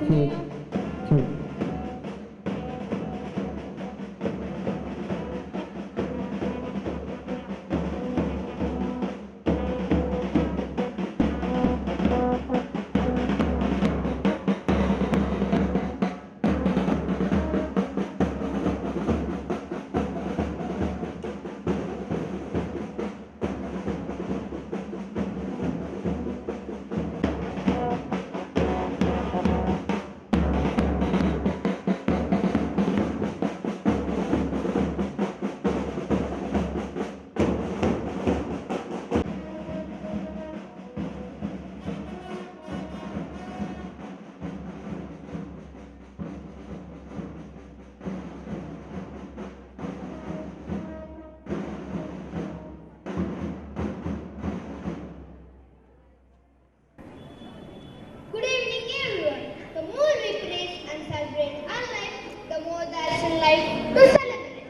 Take two. Good evening, everyone. The more we praise and celebrate our life, the more there is in life to celebrate.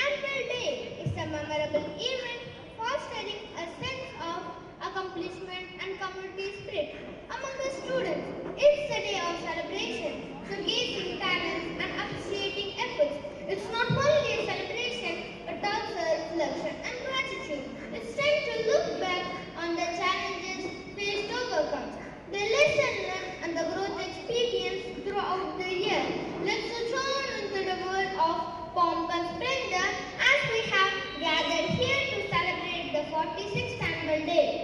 Annual Day is a memorable event fostering a sense of accomplishment and community spirit among the students. It's a day of celebration, showcasing talents and appreciating efforts. It's not only a celebration, but also a reflection and gratitude. It's time to look back on the challenges faced to overcome, the lesson learned and the growth experienced throughout the year. Let's return into the world of pomp and splendor as we have gathered here to celebrate the 46th Annual Day.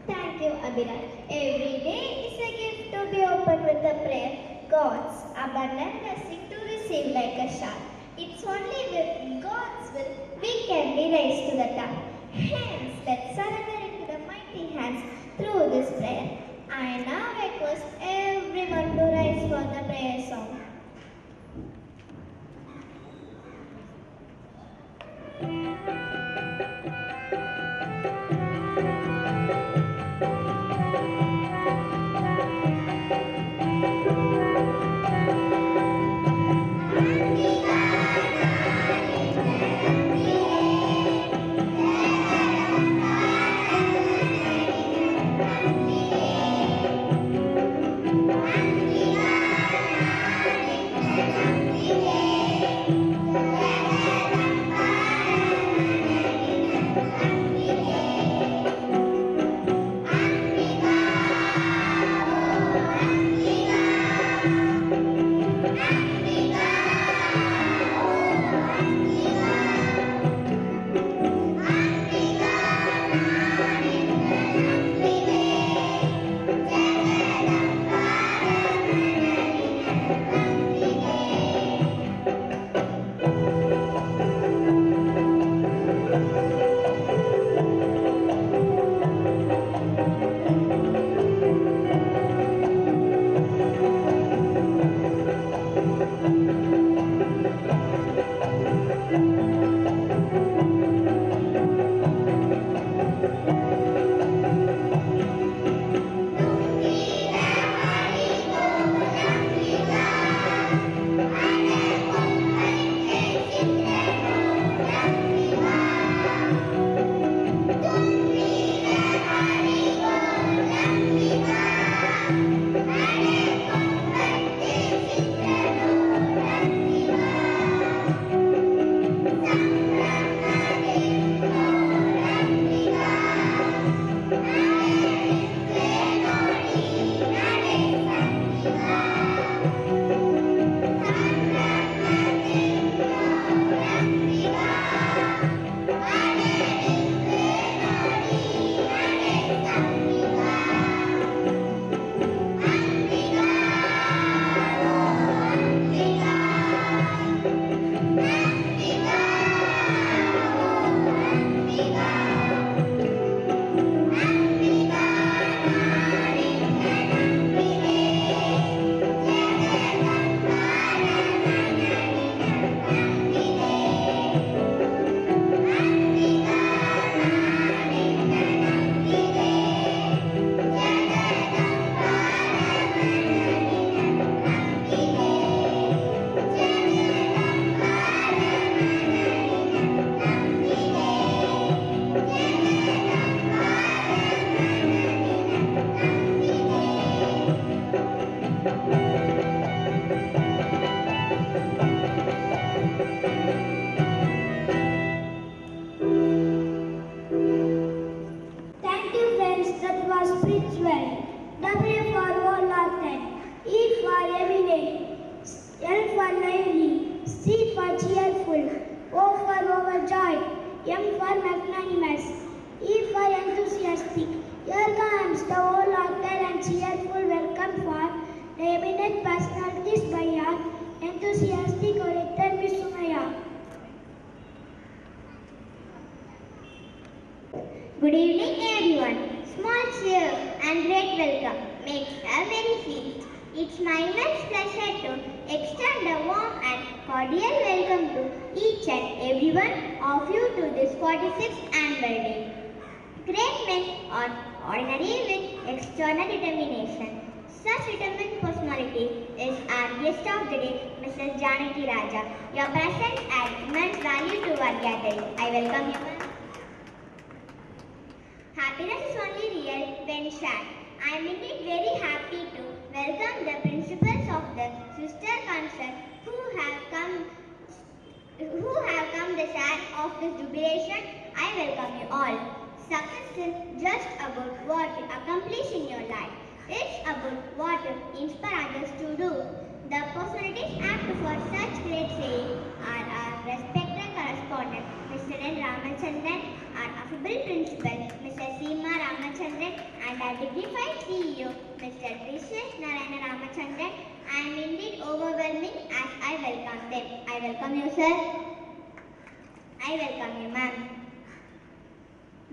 Thank you, Abhiraj. Every day is a gift to be opened with a prayer. God's abundant blessing to receive like a shower. It's only with God's will we can be raised to the top. Hence, let's surrender into the mighty hands through this prayer. I now request everyone to rise for the prayer song. caring. W for volatile, E for eminent, L for lively, C for cheerful, O for overjoyed, M for magnanimous, E for enthusiastic. Here comes the volatile and cheerful welcome for the eminent personalities by our enthusiastic orator Miss Sumaya. Good evening everyone. Small cheer and great welcome makes a very feast. It's my immense pleasure to extend a warm and cordial welcome to each and every one of you to this 46th annual day. Great men are ordinary with extraordinary determination. Such determined personality is our guest of the day, Mrs. Janaki Raja. Your presence adds immense value to our gathering. I welcome you, ma'am. Happiness is only real when shared. I am indeed very happy to welcome the principals of the sister concern who have come the share of this jubilation. I welcome you all. Success is just about what you accomplish in your life. It's about what you inspire others to do. The personalities apt for such great saying are our respected correspondent, Mr. N. Ramachandran, our affable principal, Mr. Seema Ramachandran, and our dignified CEO, Mr. Vishesh Narayana Ramachandran. I am indeed overwhelming as I welcome them. I welcome you, sir. I welcome you, ma'am.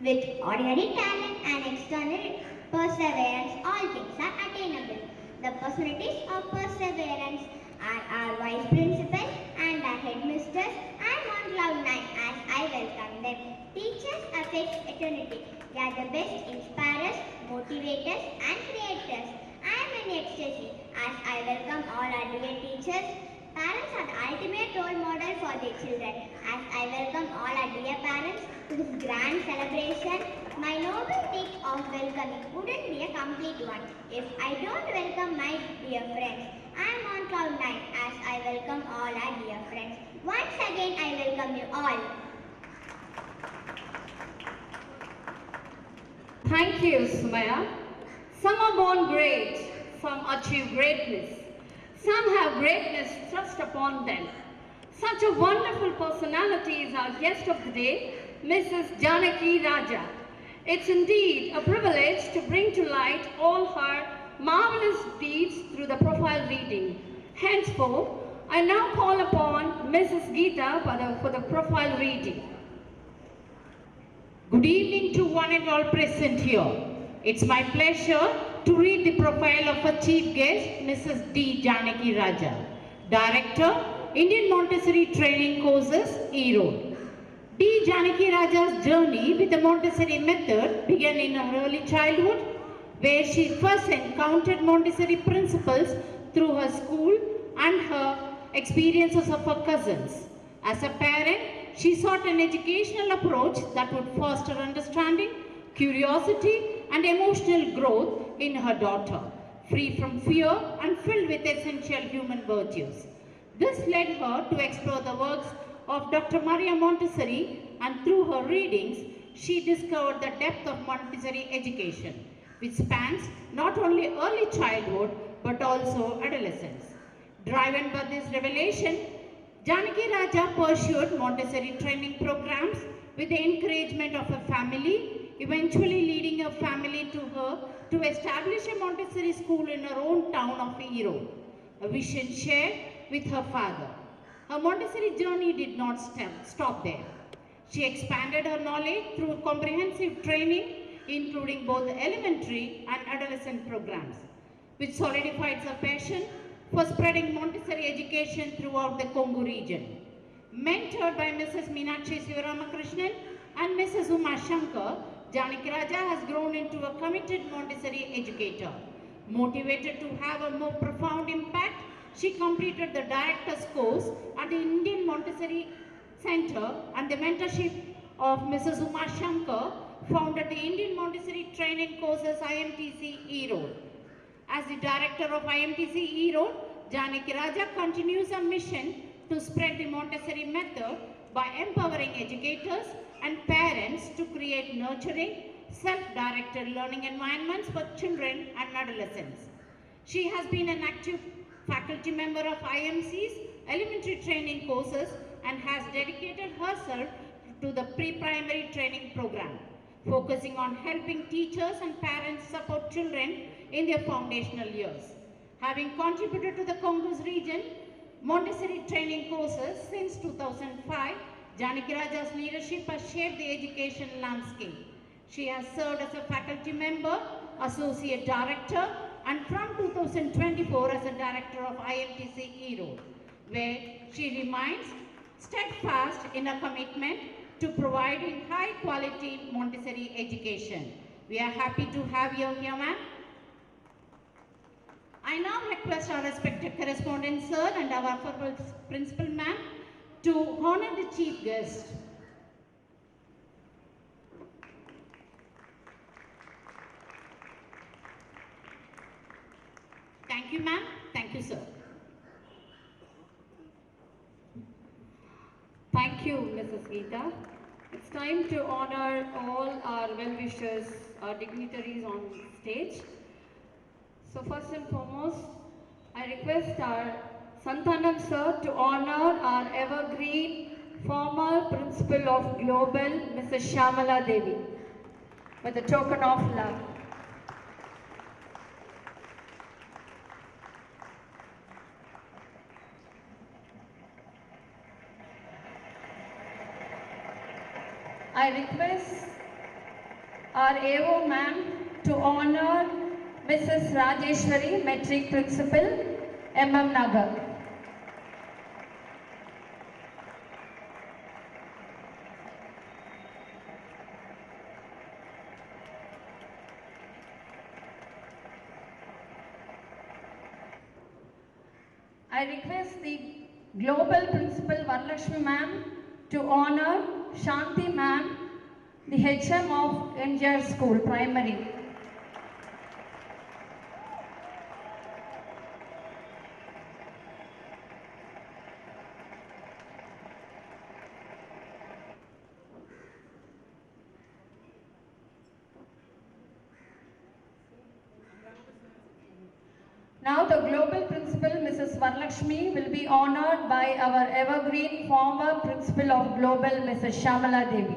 With ordinary talent and extraordinary perseverance, all things are attainable. The personalities of perseverance are our vice principal and our headmistress. I am on cloud 9 as I welcome them. Teachers affect eternity. They are the best inspirers, motivators and creators. I am in ecstasy as I welcome all our dear teachers. Parents are the ultimate role model for their children. As I welcome all our dear parents to this grand celebration, my noble task of welcoming wouldn't be a complete one if I don't welcome my dear friends. I am on cloud 9 as I welcome all our dear friends. Once again, I welcome you all. Thank you, Sumaya. Some are born great, some achieve greatness. Some have greatness thrust upon them. Such a wonderful personality is our guest of the day, Mrs. Janaki Raja. It's indeed a privilege to bring to light all her marvelous deeds through the profile reading. Henceforth, I now call upon Mrs. Geeta for the profile reading. Good evening to one and all present here. It's my pleasure to read the profile of our chief guest, Mrs. D. Janaki Raja, Director, Indian Montessori Training Courses, Erode. D. Janaki Raja's journey with the Montessori method began in her early childhood, where she first encountered Montessori principles through her school and her experiences of her cousins. As a parent, she sought an educational approach that would foster understanding, curiosity, and emotional growth in her daughter, free from fear and filled with essential human virtues. This led her to explore the works of Dr. Maria Montessori, and through her readings, she discovered the depth of Montessori education, which spans not only early childhood but also adolescence. Driven by this revelation, Janaki Raja pursued Montessori training programs with the encouragement of her family, eventually leading her family to establish a Montessori school in her own town of Erode, a vision shared with her father. Her Montessori journey did not stop there. She expanded her knowledge through comprehensive training, including both elementary and adolescent programs, which solidified her passion for spreading Montessori education throughout the Congo region. Mentored by Mrs. Meenakshi Sivaramakrishnan and Mrs. Uma Shankar, Janaki Raja has grown into a committed Montessori educator. Motivated to have a more profound impact, she completed the Director's course at the Indian Montessori Center and the mentorship of Mrs. Uma Shankar, founded the Indian Montessori Training Courses IMTC Erode. As the Director of IMTC Erode, Janaki Raja continues her mission to spread the Montessori method by empowering educators and parents to create nurturing, self-directed learning environments for children and adolescents. She has been an active faculty member of IMC's elementary training courses and has dedicated herself to the pre-primary training program, focusing on helping teachers and parents support children in their foundational years. Having contributed to the Congress region Montessori training courses since 2005, Janaki Raja's leadership has shaped the education landscape. She has served as a faculty member, associate director, and from 2024 as a director of IMTC Erode, where she remains steadfast in her commitment to providing high quality Montessori education. We are happy to have you here, ma'am. I now request our respected correspondent sir and our principal ma'am to honor the chief guest. Thank you, ma'am. Thank you, sir. Thank you, Mrs. Geeta. It's time to honor all our well-wishers, our dignitaries on stage. So first and foremost, I request our Santanam sir to honor our evergreen former principal of Global, Mrs. Shyamala Devi, with a token of love. I request our AO ma'am to honor Mrs. Rajeshwari, Metric Principal, MM Nagar. I request the Global Principal Varalakshmi ma'am to honor Shanti ma'am, the HM of NJR School, Primary. Now the Global Principal, Mrs. Varalakshmi, will be honored by our evergreen former Principal of Global, Mrs. Shyamala Devi.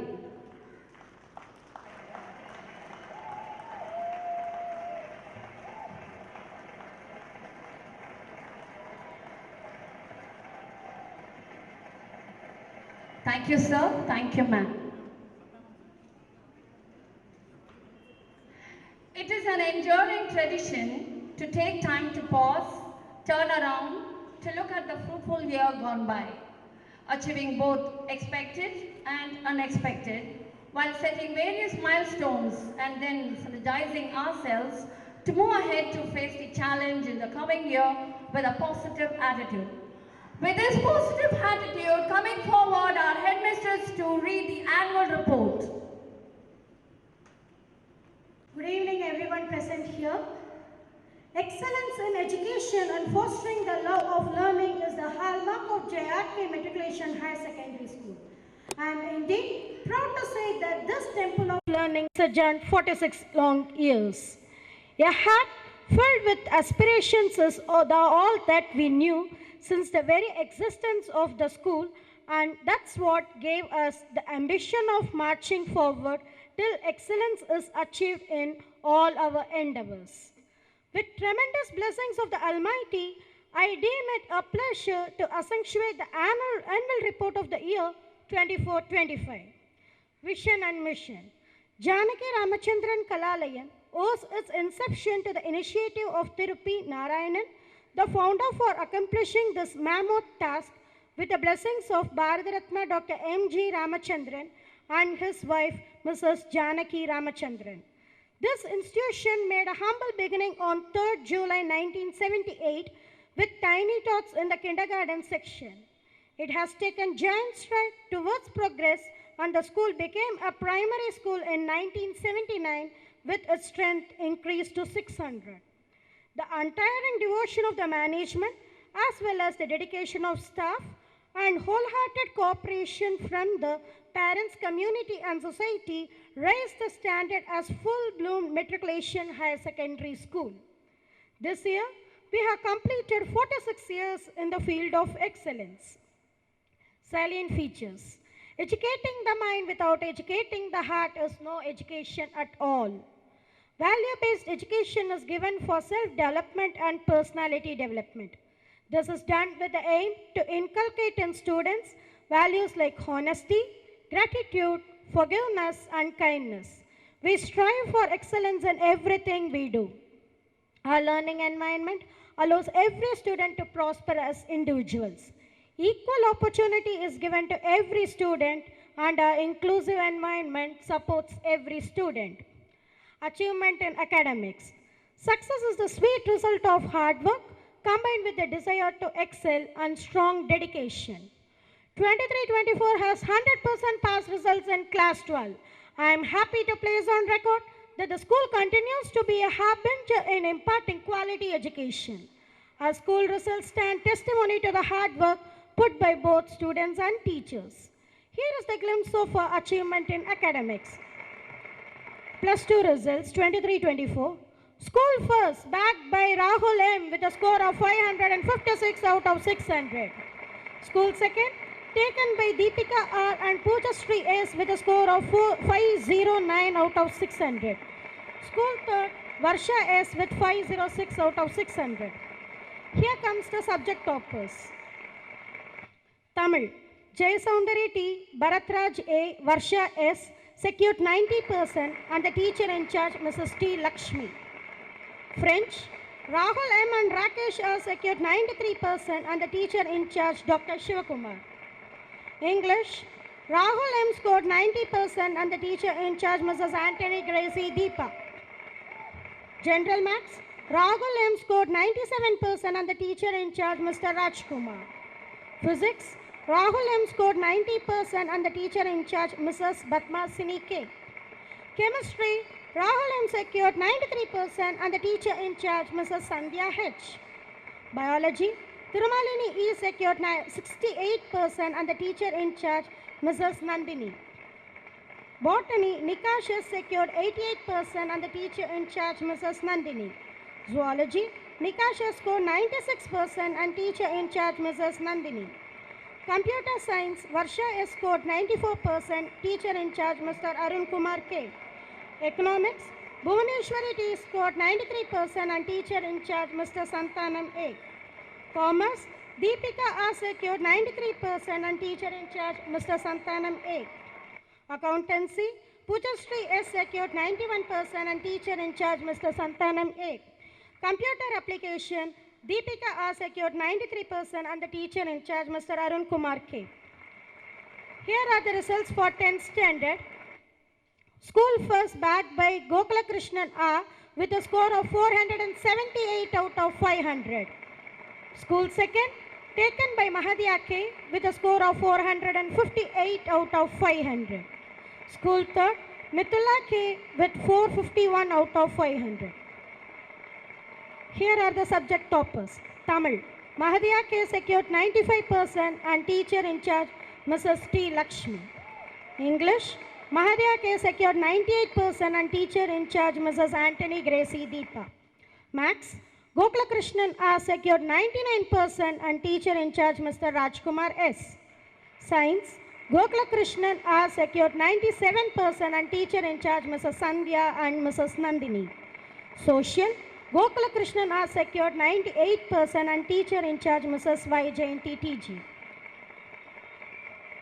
Thank you, sir. Thank you, ma'am. It is an enduring tradition to take time to pause, turn around, to look at the fruitful year gone by, achieving both expected and unexpected, while setting various milestones and then strategizing ourselves to move ahead to face the challenge in the coming year with a positive attitude. With this positive attitude, coming forward our headmistress to read the annual report. Good evening everyone present here. Excellence in education and fostering the love of learning is the hallmark of JRK Matriculation Higher Secondary School. I am indeed proud to say that this temple of learning sojourned 46 long years. A heart filled with aspirations is all that we knew since the very existence of the school, and that's what gave us the ambition of marching forward till excellence is achieved in all our endeavors. With tremendous blessings of the Almighty, I deem it a pleasure to accentuate the annual report of the year 24-25. Vision and mission. Janaki Ramachandran Kalalayan owes its inception to the initiative of Tirupati Narayanan, the founder, for accomplishing this mammoth task with the blessings of Bharat Ratna Dr. M.G. Ramachandran and his wife Mrs. Janaki Ramachandran. This institution made a humble beginning on 3rd July 1978 with tiny tots in the kindergarten section. It has taken giant strides towards progress, and the school became a primary school in 1979 with its strength increased to 600. The untiring devotion of the management as well as the dedication of staff and wholehearted cooperation from the parents, community and society raised the standard as full-bloom matriculation higher secondary school. This year, we have completed 46 years in the field of excellence. Salient features. Educating the mind without educating the heart is no education at all. Value-based education is given for self-development and personality development. This is done with the aim to inculcate in students values like honesty, gratitude, forgiveness, and kindness. We strive for excellence in everything we do. Our learning environment allows every student to prosper as individuals. Equal opportunity is given to every student, and our inclusive environment supports every student. Achievement in academics. Success is the sweet result of hard work combined with the desire to excel and strong dedication. 23-24 has 100% pass results in class 12. I am happy to place on record that the school continues to be a harbinger in imparting quality education. Our school results stand testimony to the hard work put by both students and teachers. Here is the glimpse of our achievement in academics. Plus 2 results 23-24. School first backed by Rahul M with a score of 556 out of 600. School second taken by Deepika R and Pujashree S with a score of 509 out of 600. School third Varsha S with 506 out of 600. Here comes the subject toppers. Tamil, Jayasoundari T, Bharatraj A, Varsha S secured 90% and the teacher in charge Mrs. T. Lakshmi. French, Rahul M and Rakesh R secured 93% and the teacher in charge Dr. Shivakumar. English, Rahul M scored 90% and the teacher in charge Mrs. Anthony Gracie Deepa. General Maths, Rahul M scored 97% and the teacher in charge Mr. Rajkumar. Physics, Rahul M scored 90% and the teacher in charge Mrs. Batmasini K. Chemistry, Rahul M secured 93% and the teacher in charge Mrs. Sandhya H. Biology, Thirumalini E secured 68% and the teacher in charge Mrs. Nandini. Botany, Nikash S secured 88% and the teacher in charge Mrs. Nandini. Zoology, Nikash S scored 96% and teacher in charge Mrs. Nandini. Computer Science, Varsha S scored 94%, teacher in charge Mr. Arun Kumar K. Economics, Bhuvaneshwari T scored 93% and teacher in charge Mr. Santanam A. Commerce, Deepika R secured 93% and teacher in charge Mr. Santanam A. Accountancy, Pujashree S secured 91% and teacher in charge Mr. Santanam A. Computer application, Deepika R secured 93% and the teacher in charge Mr. Arun Kumar K. Here are the results for 10th standard. School first backed by Gokula Krishnan R with a score of 478 out of 500. School second taken by Mahadya K with a score of 458 out of 500. School third Mithula K with 451 out of 500. Here are the subject toppers. Tamil, Mahadya K secured 95% and teacher in charge Mrs. T. Lakshmi. English, Mahadya K secured 98% and teacher in charge Mrs. Anthony Gracie Deepa. Maths, Gokula Krishnan R secured 99% and teacher in charge Mr. Rajkumar S. Science, Gokula Krishnan R secured 97% and teacher in charge Mrs. Sandhya and Mrs. Nandini. Social, Gokula Krishnan R secured 98% and teacher in charge Mrs. Y. Jayanti TG.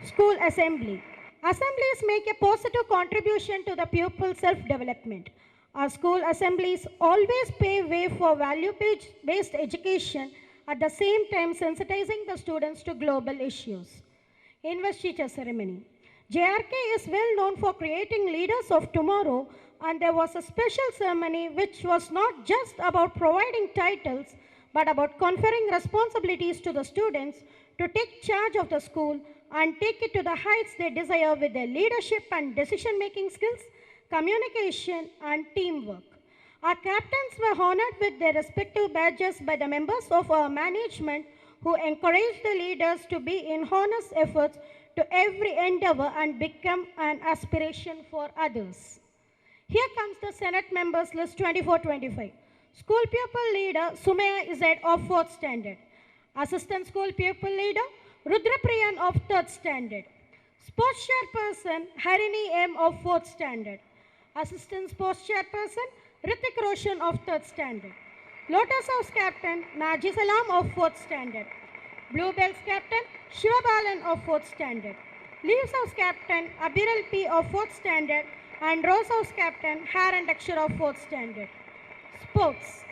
School Assembly. Assemblies make a positive contribution to the pupil self-development. Our school assemblies always pave way for value-based education, at the same time sensitizing the students to global issues. Investiture ceremony. JRK is well known for creating leaders of tomorrow, and there was a special ceremony which was not just about providing titles, but about conferring responsibilities to the students to take charge of the school and take it to the heights they desire with their leadership and decision-making skills, communication, and teamwork. Our captains were honored with their respective badges by the members of our management, who encouraged the leaders to be in honest efforts to every endeavor and become an aspiration for others. Here comes the Senate members list 24-25. School pupil leader Sumaya is head of 4th standard. Assistant school pupil leader Rudrapriyan of 3rd standard. Sports chairperson Harini M of 4th standard. Assistant sports chairperson Ritik Roshan of 3rd standard. Lotus House captain Naji Salam of 4th standard. Bluebells captain Shivabalan of 4th standard. Leaves House captain Abiral P of 4th standard and Rose House captain Haran Dakshar of 4th standard. Sports.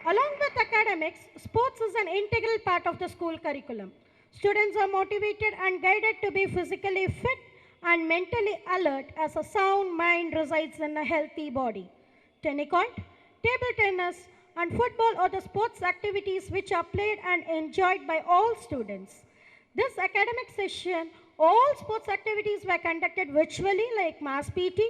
Along with academics, sports is an integral part of the school curriculum. Students are motivated and guided to be physically fit and mentally alert as a sound mind resides in a healthy body. Tennis-court, table tennis, and football are the sports activities which are played and enjoyed by all students. This academic session, all sports activities were conducted virtually like mass PT,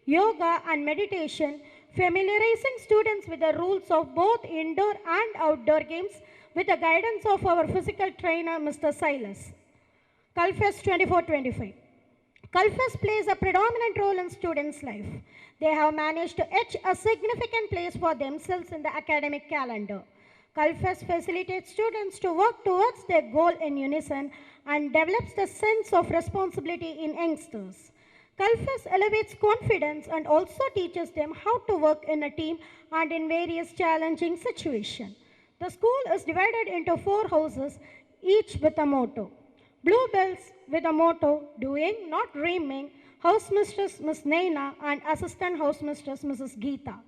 yoga, and meditation, familiarizing students with the rules of both indoor and outdoor games with the guidance of our physical trainer, Mr. Silas. Culfest 24-25. Culfest plays a predominant role in students' life. They have managed to etch a significant place for themselves in the academic calendar. Culfest facilitates students to work towards their goal in unison and develops the sense of responsibility in youngsters. Culfest elevates confidence and also teaches them how to work in a team and in various challenging situations. The school is divided into 4 houses, each with a motto. Bluebells with a motto, doing, not dreaming, House Mistress Miss Naina and Assistant House Mistress Mrs. Geeta.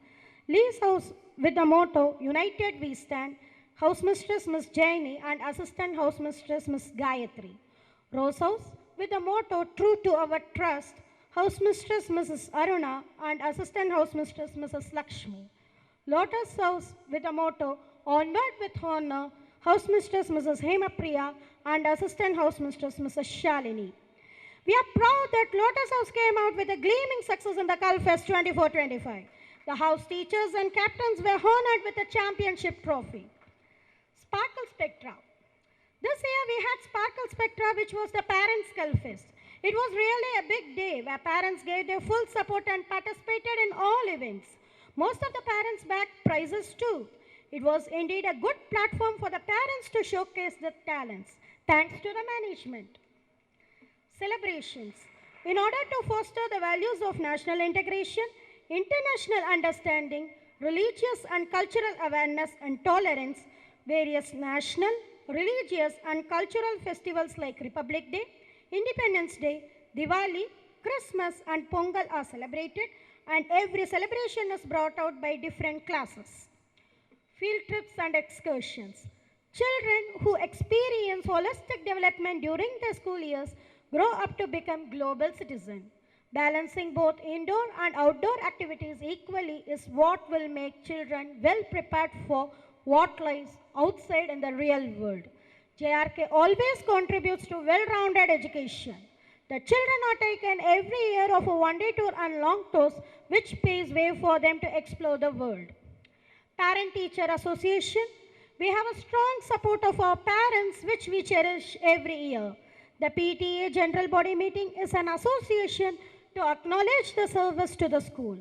Lee's House with the motto, United We Stand, House Mistress Miss Jaini and Assistant House Mistress Miss Gayatri. Rose House with the motto, True to Our Trust, House Mistress Mrs. Aruna and Assistant House Mistress Mrs. Lakshmi. Lotus House with the motto, Onward with Honor, House Mistress Mrs. Hemapriya and Assistant House Mistress Mrs. Shalini. We are proud that Lotus House came out with a gleaming success in the Culfest 24-25. The house teachers and captains were honored with a championship trophy. Sparkle Spectra. This year we had Sparkle Spectra, which was the Parents' Culfest. It was really a big day where parents gave their full support and participated in all events. Most of the parents backed prizes too. It was indeed a good platform for the parents to showcase their talents, thanks to the management. Celebrations. In order to foster the values of national integration, international understanding, religious and cultural awareness and tolerance, various national, religious and cultural festivals like Republic Day, Independence Day, Diwali, Christmas and Pongal are celebrated, and every celebration is brought out by different classes. Field trips and excursions. Children who experience holistic development during their school years grow up to become global citizens. Balancing both indoor and outdoor activities equally is what will make children well prepared for what lies outside in the real world. JRK always contributes to well-rounded education. The children are taken every year of a one-day tour and long tours, which paves way for them to explore the world. Parent-Teacher Association. We have a strong support of our parents, which we cherish every year. The PTA General Body Meeting is an association to acknowledge the service to the school.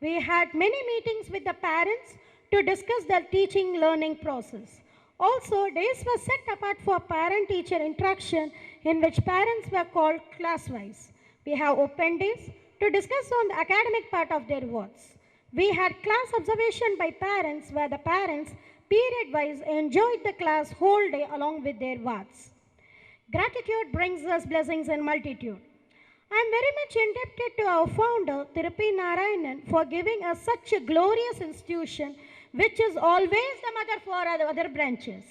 We had many meetings with the parents to discuss the teaching-learning process. Also, days were set apart for parent-teacher interaction in which parents were called class-wise. We have open days to discuss on the academic part of their wards. We had class observation by parents where the parents period-wise enjoyed the class whole day along with their wards. Gratitude brings us blessings in multitude. I am very much indebted to our founder, Tirupati Narayanan, for giving us such a glorious institution which is always the mother for our other branches.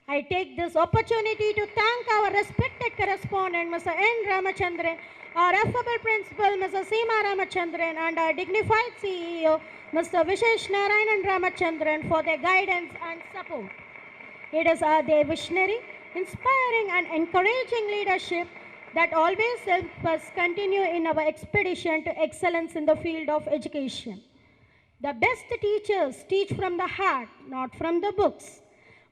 I take this opportunity to thank our respected correspondent, Mr. N. Ramachandran, our affable principal, Mr. Seema Ramachandran, and our dignified CEO, Mr. Vishesh Narayanan Ramachandran, for their guidance and support. It is their visionary, inspiring and encouraging leadership that always helps us continue in our expedition to excellence in the field of education. The best teachers teach from the heart, not from the books.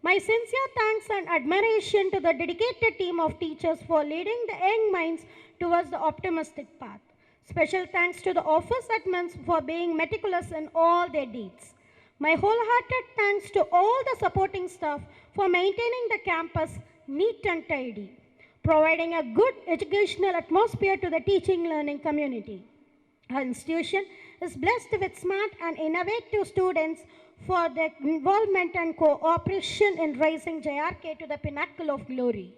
My sincere thanks and admiration to the dedicated team of teachers for leading the young minds towards the optimistic path. Special thanks to the office admins for being meticulous in all their deeds. My wholehearted thanks to all the supporting staff for maintaining the campus neat and tidy, providing a good educational atmosphere to the teaching learning community. Our institution is blessed with smart and innovative students for their involvement and cooperation in raising JRK to the pinnacle of glory.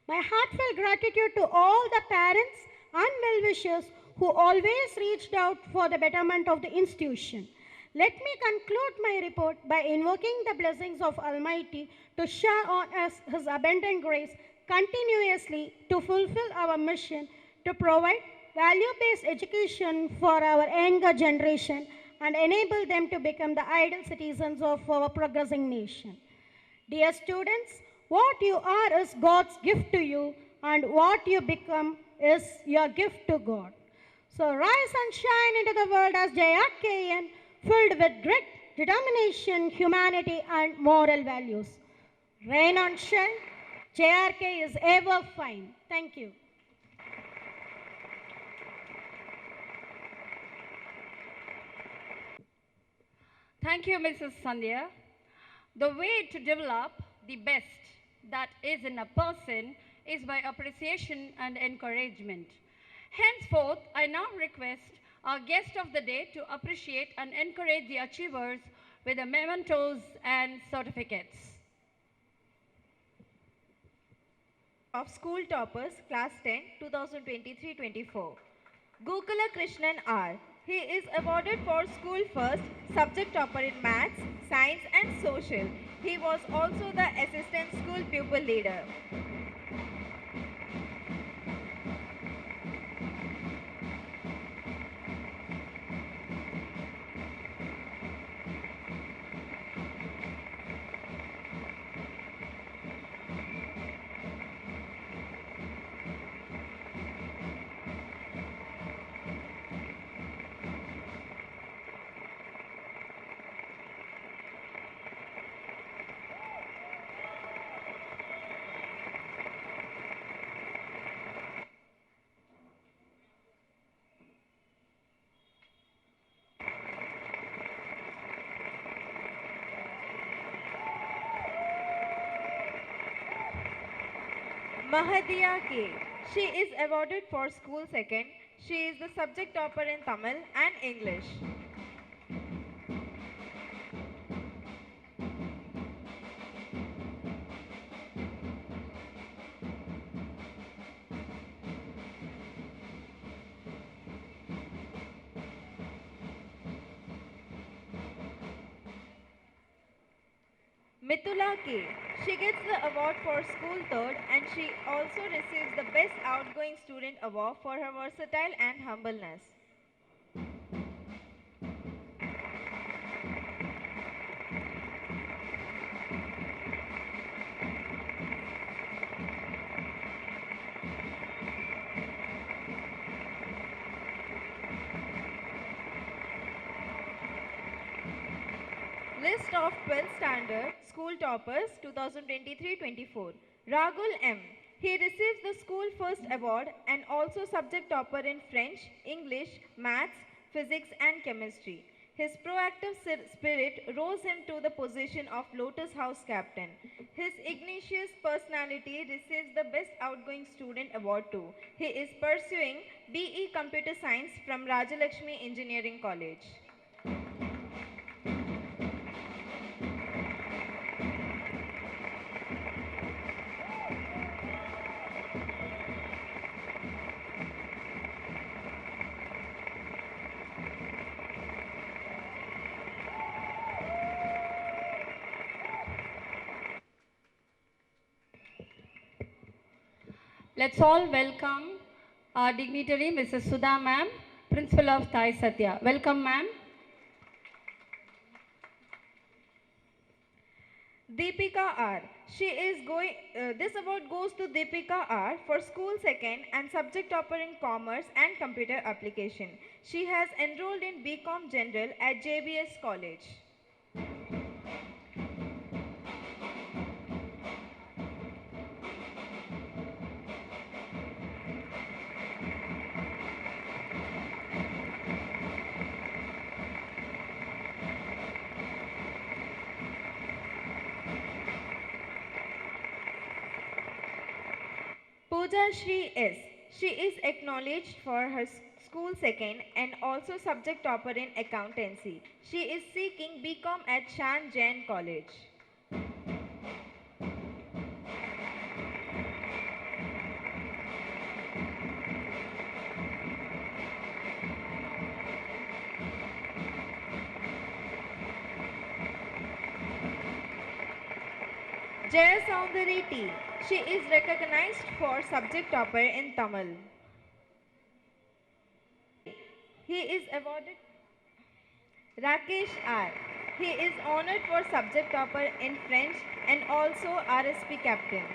My heartfelt gratitude to all the parents and well-wishers who always reached out for the betterment of the institution. Let me conclude my report by invoking the blessings of Almighty to shower on us His abundant grace continuously to fulfill our mission to provide value-based education for our younger generation and enable them to become the ideal citizens of our progressing nation. Dear students, what you are is God's gift to you, and what you become is your gift to God. So rise and shine into the world as JRKN, filled with grit, determination, humanity, and moral values. Rain and shine, JRK is ever fine. Thank you. Thank you, Mrs. Sandhya. The way to develop the best that is in a person is by appreciation and encouragement. Henceforth, I now request our guest of the day to appreciate and encourage the achievers with the mementos and certificates. Of School Toppers Class 10 2023-24. Gokula Krishnan R. He is awarded for School First Subject Topper in Maths, Science and Social. He was also the Assistant School Pupil Leader. Mahadiya K. She is awarded for School Second. She is the subject topper in Tamil and English. Mithula K. She gets the award for School Third and she also receives the Best Outgoing Student Award for her versatile and humbleness. List of 12th Standard School Toppers 2023-24. Rahul M. He receives the School First Award and also subject topper in French, English, Maths, Physics and Chemistry. His proactive spirit rose him to the position of Lotus House Captain. His igneous personality receives the Best Outgoing Student Award too. He is pursuing BE Computer Science from Rajalakshmi Engineering College. Let's all welcome our dignitary, Mrs. Sudha ma'am, Principal of Thai Satya. Welcome, ma'am. Deepika R. This award goes to Deepika R for School Second and subject topper in Commerce and Computer Application. She has enrolled in BCom General at JBS College. Pooja Shri S. She is acknowledged for her school second and also subject topper in accountancy. She is seeking BCom at Shan Jain College. Jaya Soundari T. She is recognized for subject topper in Tamil. He is awarded Rakesh R. He is honored for subject topper in French and also RSP captain.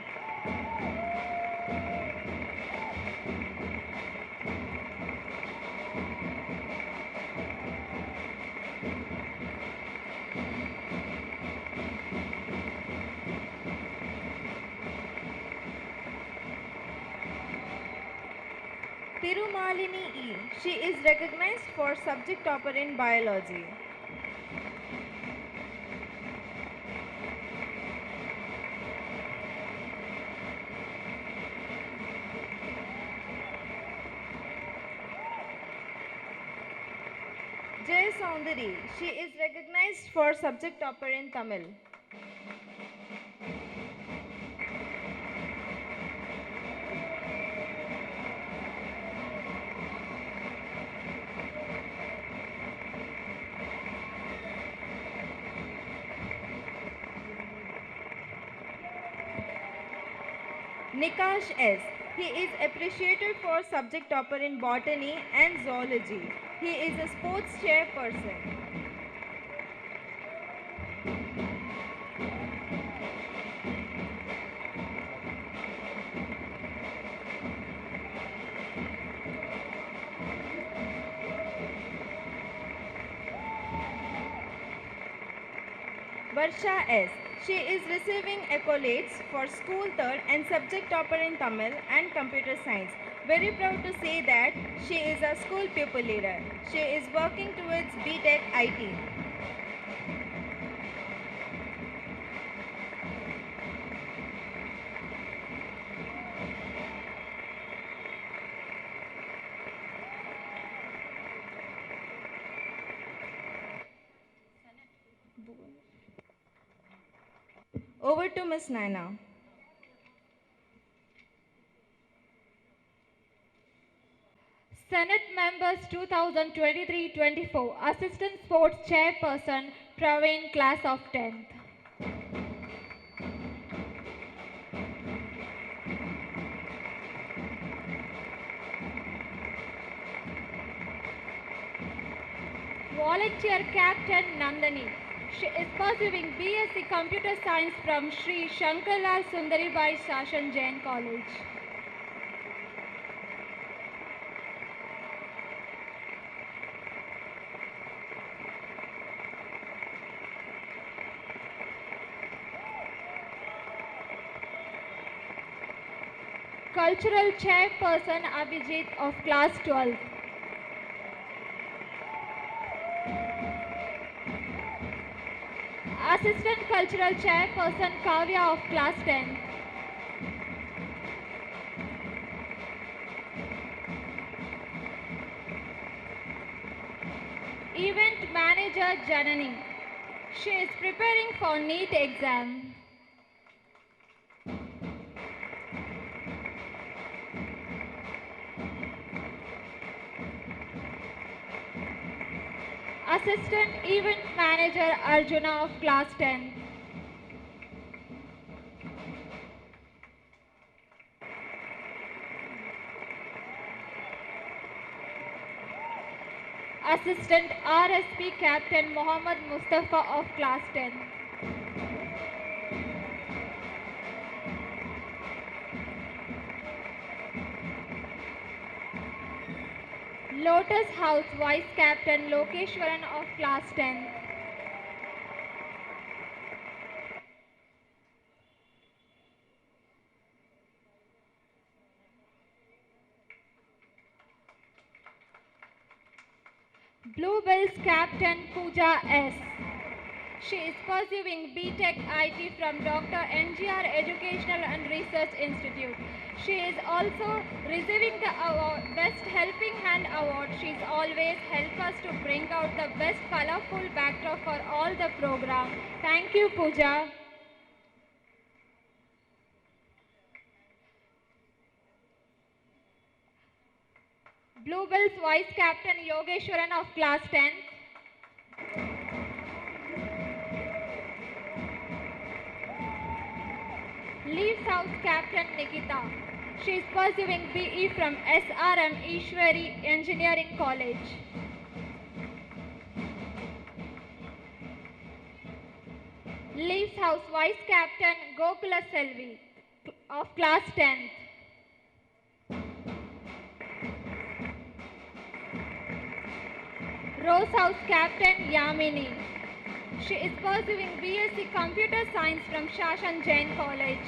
Tirumalini E. She is recognized for subject topper in biology. Jay Soundari. She is recognized for subject topper in Tamil. Nikash S. He is appreciated for subject topper in botany and zoology. He is a sports chairperson. Varsha S. She is receiving accolades for school third and subject topper in Tamil and computer science. Very proud to say that she is a school pupil leader. She is working towards BTech IT. Over to Ms. Naina. Senate Members 2023-24 Assistant Sports Chairperson Praveen, Class of 10th. Volunteer Captain Nandani. She is pursuing BSc Computer Science from Sri Shankarlal Sundaribai Sashan Jain College. Cultural Chairperson Abhijit of Class 12. Assistant Cultural Chairperson Kavya of Class 10. Event Manager Janani. She is preparing for NEET exam. Assistant Event Manager Arjuna of Class 10. Assistant RSP Captain Mohammad Mustafa of Class 10. Lotus House Vice Captain Lokeshwaran of Class 10. Bluebells Captain Pooja S. She is pursuing B.Tech IT from Dr. NGR Educational and Research Institute. She is also receiving the award, Best Helping Hand Award. She's always helped us to bring out the best colorful backdrop for all the program. Thank you, Pooja. Bluebell's Vice Captain Yogeshwaran of Class 10th. Leaves House Captain Nikita. She is pursuing BE from SRM Ishwari Engineering College. Leaves House Vice Captain Gokula Selvi of Class 10th. Rose House Captain Yamini. She is pursuing BSc Computer Science from Shashan Jain College.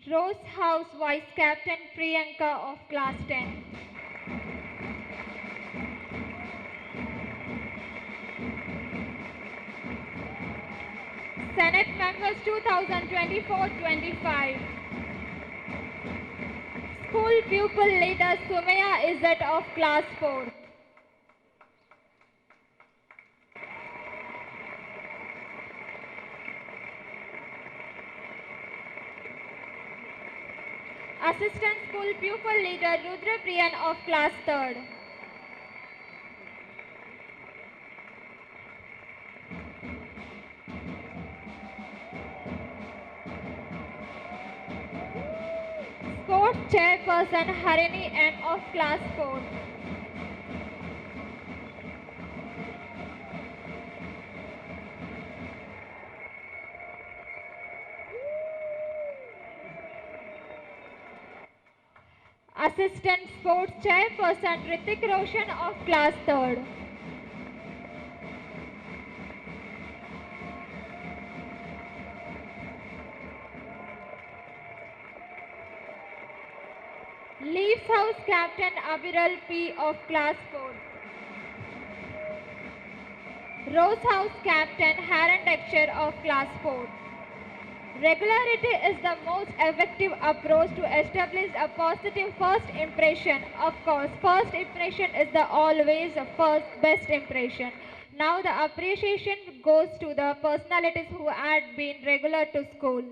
Rose House Vice Captain Priyanka of Class 10. Senate Members 2024-25. School Pupil Leader Sumaya Izzat of Class 4. Assistant School Pupil Leader Rudra Priyan of Class 3rd. Sports Chairperson Harini N of Class 4. Assistant Sports Chairperson Ritik Roshan of Class 3rd. Leaves House Captain Abiral P of Class 4. Rose House Captain Haran Dexter of Class 4. Regularity is the most effective approach to establish a positive first impression. Of course, first impression is the always first best impression. Now the appreciation goes to the personalities who had been regular to school.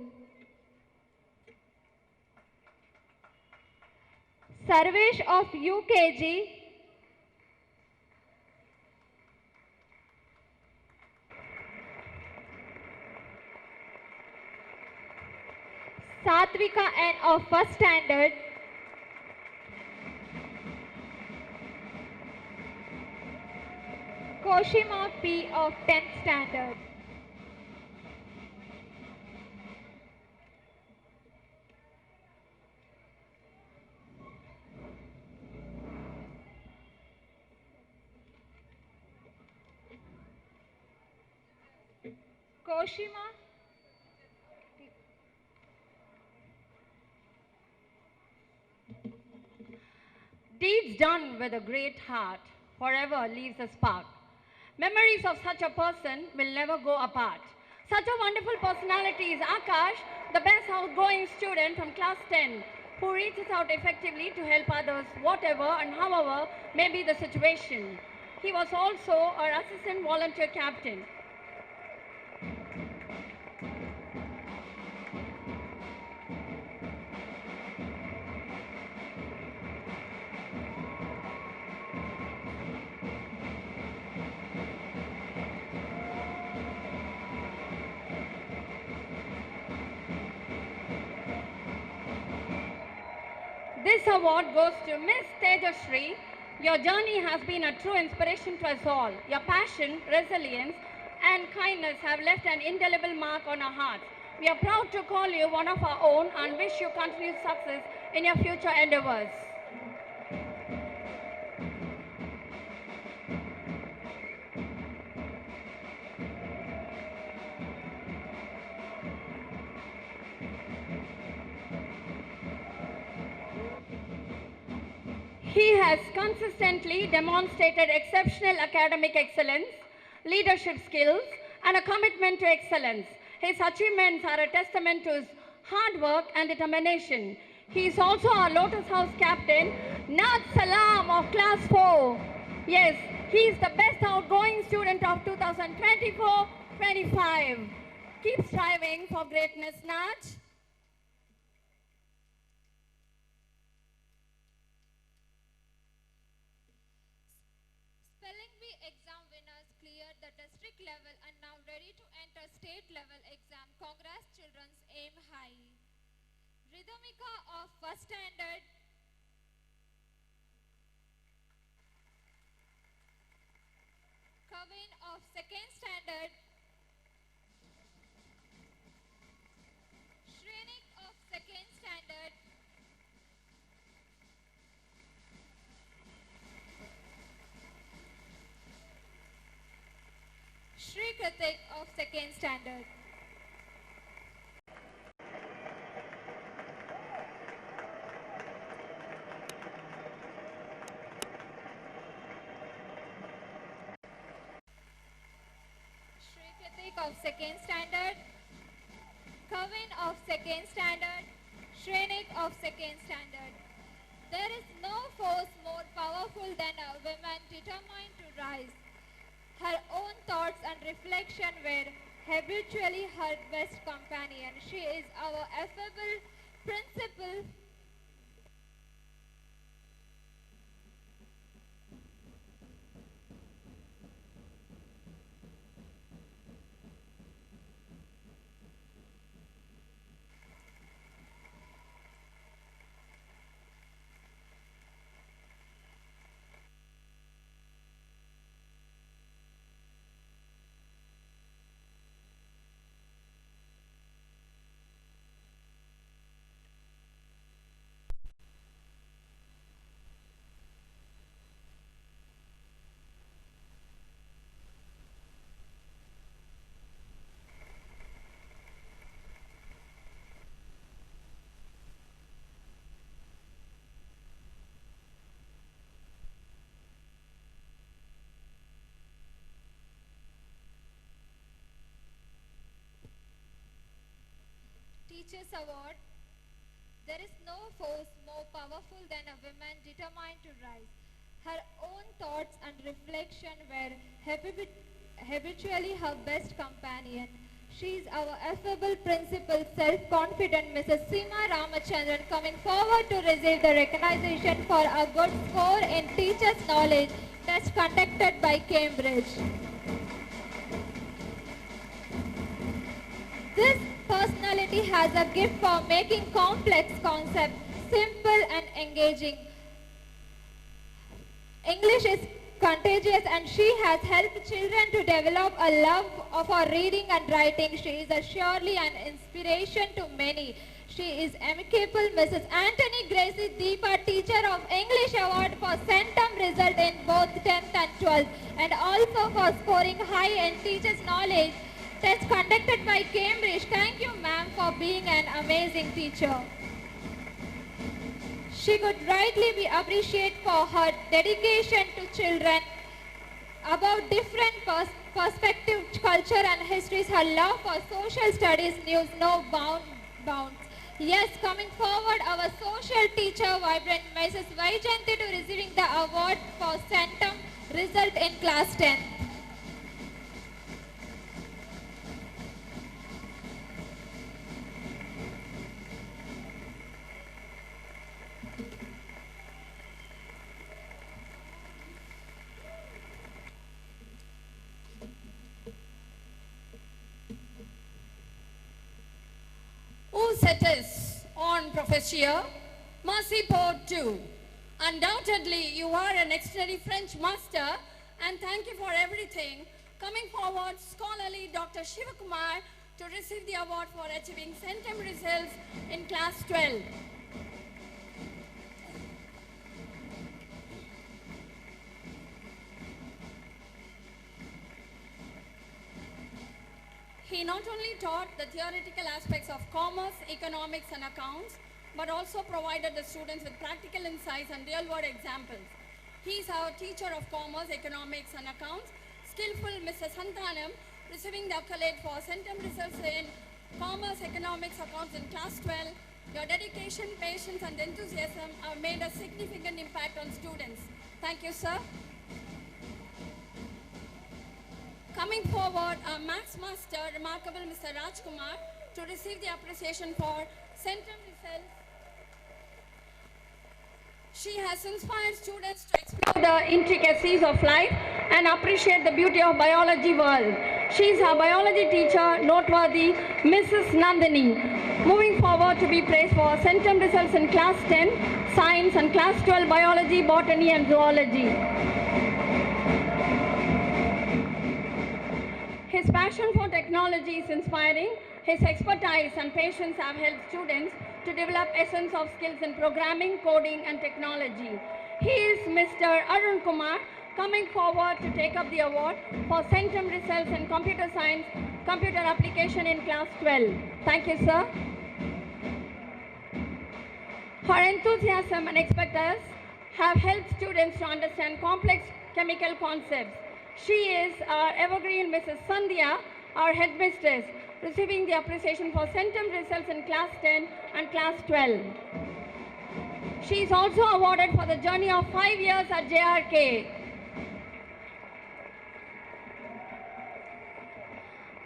Sarvesh of UKG. Satvika N of first standard. Koshima P of 10th standard. Koshima. Deeds done with a great heart forever leaves a spark. Memories of such a person will never go apart. Such a wonderful personality is Akash, the best outgoing student from class 10, who reaches out effectively to help others, whatever and however may be the situation. He was also our assistant volunteer captain. This award goes to Miss Tejashree. Your journey has been a true inspiration to us all. Your passion, resilience, and kindness have left an indelible mark on our hearts. We are proud to call you one of our own and wish you continued success in your future endeavors. He has consistently demonstrated exceptional academic excellence, leadership skills, and a commitment to excellence. His achievements are a testament to his hard work and determination. He is also our Lotus House captain, Nad Salam of Class 4. Yes, he is the best outgoing student of 2024-25. Keep striving for greatness, Nad. Spelling Bee exam winners cleared the district level and now ready to enter state level exam. Congrats, children's aim high. Rhythmika of first standard, Kavin of second standard, Shrenik of second standard, Shri Kritik of second standard. Shri Kritik of second standard, Kavin of second standard, Shrenik of second standard. There is no force more powerful than a woman determined to rise. Her own thoughts and reflection were habitually her best companion. She is our affable principal. Teachers Award. There is no force more powerful than a woman determined to rise. Her own thoughts and reflection were habitually her best companion. She is our affable principal, self-confident Mrs. Seema Ramachandran, coming forward to receive the recognition for a good score in teachers' knowledge test conducted by Cambridge. This personality has a gift for making complex concepts simple and engaging. English is contagious and she has helped children to develop a love for reading and writing. She is surely an inspiration to many. She is amicable Mrs. Anthony Gracie Deepa, Teacher of English Award for centum result in both 10th and 12th, and also for scoring high in teachers' knowledge test conducted by Cambridge. Thank you, ma'am, for being an amazing teacher. She could rightly be appreciated for her dedication to children about different perspectives, culture and histories. Her love for social studies knew no bounds. Yes, coming forward, our social teacher, vibrant Mrs. Vaijanti, to receiving the award for centum result in class 10. Felicitates on Professor Mercy Port-2. Undoubtedly, you are an extraordinary French master, and thank you for everything. Coming forward, scholarly Dr. Shivakumar to receive the award for achieving centum results in class 12. He not only taught the theoretical aspects of commerce, economics and accounts, but also provided the students with practical insights and real-world examples. He is our teacher of commerce, economics and accounts, skillful Mr. Santanam, receiving the accolade for centum results in commerce, economics, accounts in class 12. Your dedication, patience and enthusiasm have made a significant impact on students. Thank you, sir. Coming forward, our Maths Master, remarkable Mr. Rajkumar, to receive the appreciation for centum results. She has inspired students to explore the intricacies of life and appreciate the beauty of biology world. She is our biology teacher, noteworthy Mrs. Nandini. Moving forward to be praised for centum results in class 10, science and class 12, biology, botany and zoology. His passion for technology is inspiring. His expertise and patience have helped students to develop essence of skills in programming, coding and technology. He is Mr. Arun Kumar, coming forward to take up the award for centum results in computer science, computer application in class 12. Thank you, sir. Her enthusiasm and expertise have helped students to understand complex chemical concepts. She is our evergreen Mrs. Sandhya, our headmistress, receiving the appreciation for centum results in class 10 and class 12. She is also awarded for the journey of 5 years at JRK.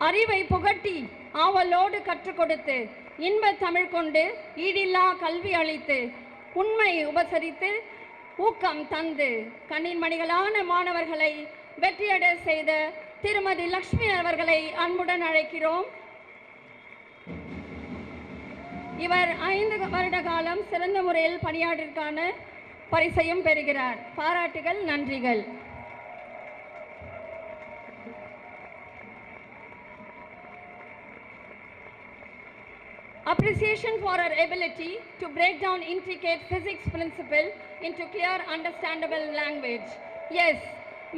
அறிவை புகட்டி ஆவலோடு கற்றுக் கொடுத்து இன்ப தமிழ் கொண்டு ஈடில்லா கல்வி அளித்து உண்மை உபசரித்து ஊக்கம் தந்து கண்ணின் மணிகளான மாணவர்களை வெற்றியடை செய்த திருமதி லட்சுமி அவர்களை அன்புடன் அழைக்கிறோம். இவர் 5 வருட காலம் சிறந்த முறையில் பணியாற்றிற்கான பரிசையும் பெறுகிறார். பாராட்டுகள், நன்றிகள். Appreciation for her ability to break down intricate physics principle into clear, understandable language. Yes,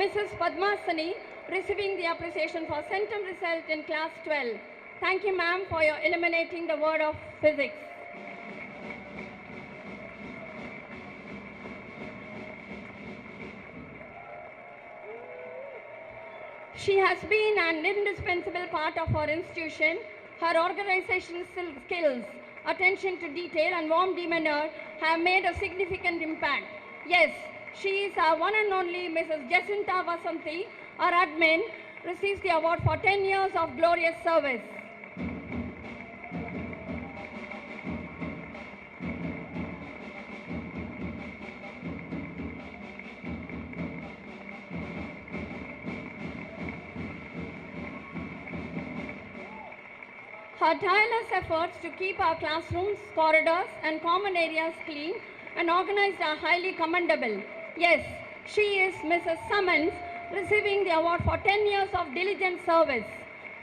Mrs. Padmasani, receiving the appreciation for centum result in class 12. Thank you, ma'am, for your illuminating the word of physics. She has been an indispensable part of our institution. Her organization skills, attention to detail and warm demeanor have made a significant impact. Yes, she is our one and only Mrs. Jacinta Vasanthi, our admin, receives the award for 10 years of glorious service. Her tireless efforts to keep our classrooms, corridors and common areas clean and organized are highly commendable. Yes, she is Mrs. Summons, receiving the award for 10 years of diligent service.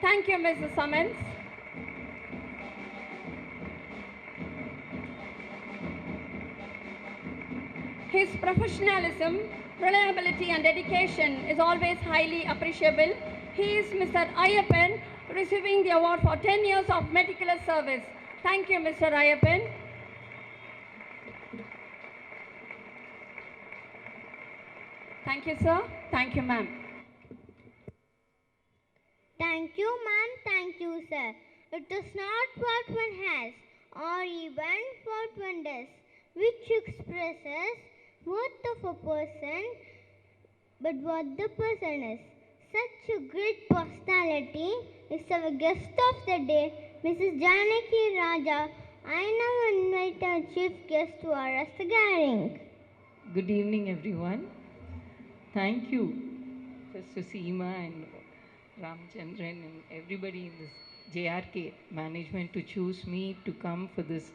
Thank you, Mrs. Summons. His professionalism, reliability and dedication is always highly appreciable. He is Mr. Ayappan, receiving the award for 10 years of meticulous service. Thank you, Mr. Ayappan. Thank you, sir. Thank you, ma'am. Thank you, ma'am. Thank you, sir. It is not what one has or even what one does which expresses worth of a person, but what the person is. Such a great personality is our guest of the day, Mrs. Janaki Raja. I now invite our chief guest to address the gathering. Good evening, everyone. Thank you, Mr. Seema and Ramchandran and everybody in this JRK management to choose me to come for this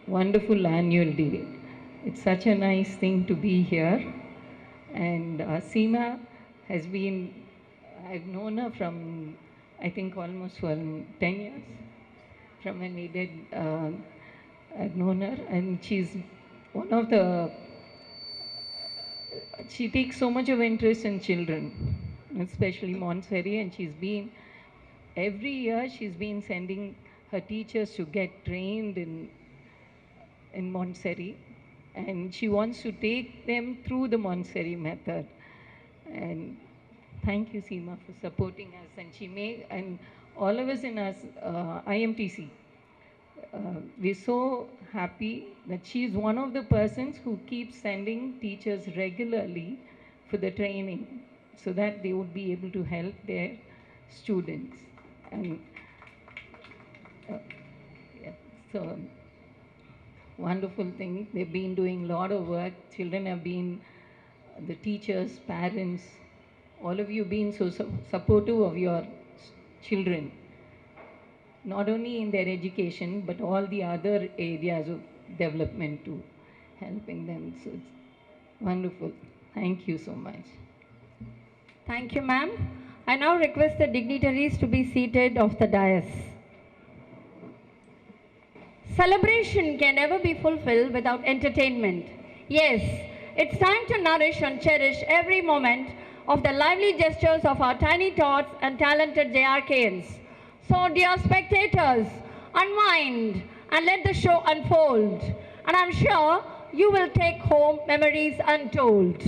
wonderful annual day. It's such a nice thing to be here. And Seema has been, I've known her from, I think, almost for 10 years. From when we did, I've known her, and she's one of the, she takes so much of interest in children, especially Montessori, and she's been, every year she's been sending her teachers to get trained in in Montessori, and she wants to take them through the Montessori method. And thank you, Seema, for supporting us. And and all of us in us, IMTC, we're so happy that she is one of the persons who keeps sending teachers regularly for the training so that they would be able to help their students. And yeah, so wonderful thing. They've been doing a lot of work. Children have been, the teachers, parents, all of you being so supportive of your children, not only in their education, but all the other areas of development too, helping them. So it's wonderful. Thank you so much. Thank you, ma'am. I now request the dignitaries to be seated off the dais. Celebration can never be fulfilled without entertainment. Yes, it's time to nourish and cherish every moment of the lively gestures of our tiny tots and talented JRKs. So, dear spectators, unwind and let the show unfold. And I'm sure you will take home memories untold.